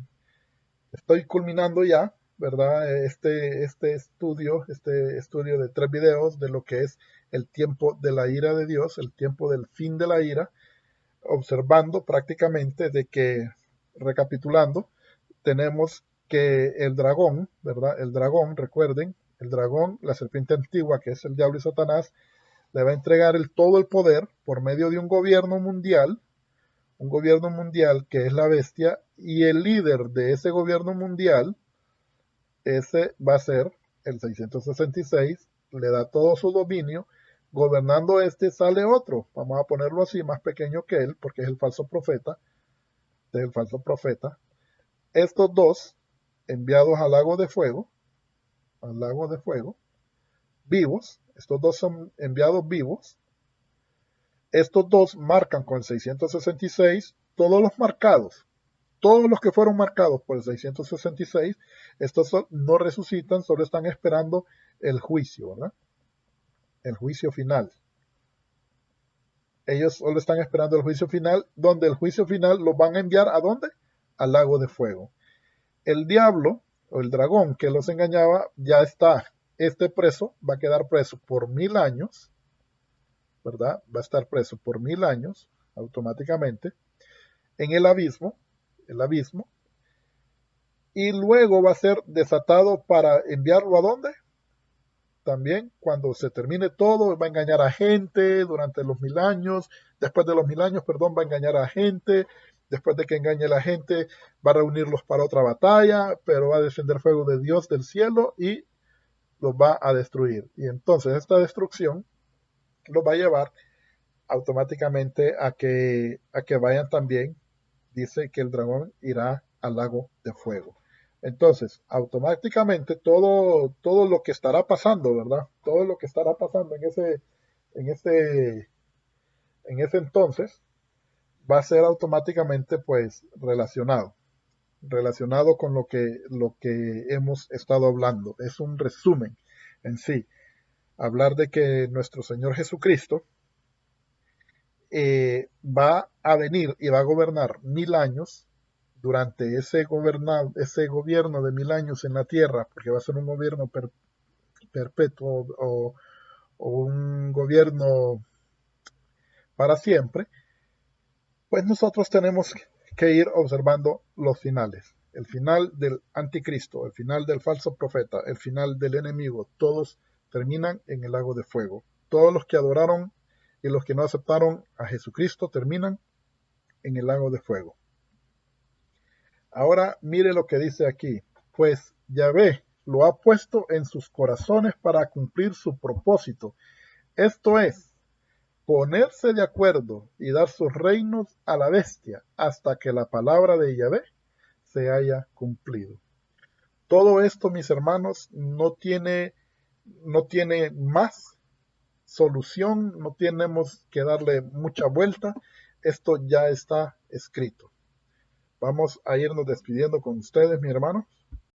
Estoy culminando ya, ¿verdad? Este estudio de 3 videos de lo que es el tiempo de la ira de Dios, el tiempo del fin de la ira, observando prácticamente de que, recapitulando, tenemos que el dragón, ¿verdad? El dragón, recuerden, el dragón, la serpiente antigua, que es el diablo y Satanás, le va a entregar todo el poder por medio de un gobierno mundial que es la bestia, y el líder de ese gobierno mundial, ese va a ser el 666, le da todo su dominio. Gobernando este sale otro, vamos a ponerlo así, más pequeño que él, porque es el falso profeta, es el falso profeta. Estos dos, enviados al lago de fuego, vivos, estos dos son enviados vivos. Estos dos marcan con el 666 todos los marcados, todos los que fueron marcados por el 666, estos no resucitan, solo están esperando el juicio, ¿verdad? El juicio final. Ellos solo están esperando el juicio final, donde el juicio final los van a enviar ¿a dónde? Al lago de fuego. El diablo o el dragón que los engañaba ya está, preso, va a quedar preso por 1000 años, ¿verdad? Va a estar preso por 1000 años automáticamente en el abismo, y luego va a ser desatado para enviarlo ¿a dónde? También cuando se termine todo va a engañar a gente durante los 1000 años, después de los 1000 años, perdón, va a engañar a gente, después de que engañe a la gente va a reunirlos para otra batalla, pero va a descender fuego de Dios del cielo y los va a destruir. Y entonces esta destrucción los va a llevar automáticamente a que vayan también, dice que el dragón irá al lago de fuego. Entonces, automáticamente todo lo que estará pasando, ¿verdad? Todo lo que estará pasando en ese, en ese entonces va a ser automáticamente pues relacionado con lo que hemos estado hablando. Es un resumen en sí. Hablar de que nuestro Señor Jesucristo va a venir y va a gobernar 1000 años durante ese gobierno de 1000 años en la tierra, porque va a ser un gobierno perpetuo o un gobierno para siempre, pues nosotros tenemos que ir observando los finales. El final del anticristo, el final del falso profeta, el final del enemigo, todos terminan en el lago de fuego. Todos los que adoraron y los que no aceptaron a Jesucristo terminan en el lago de fuego. Ahora mire lo que dice aquí. Pues Yahvé lo ha puesto en sus corazones para cumplir su propósito. Esto es, ponerse de acuerdo y dar sus reinos a la bestia hasta que la palabra de Yahvé se haya cumplido. Todo esto, mis hermanos, no tiene más solución, no tenemos que darle mucha vuelta. Esto ya está escrito. Vamos a irnos despidiendo con ustedes, mis hermanos.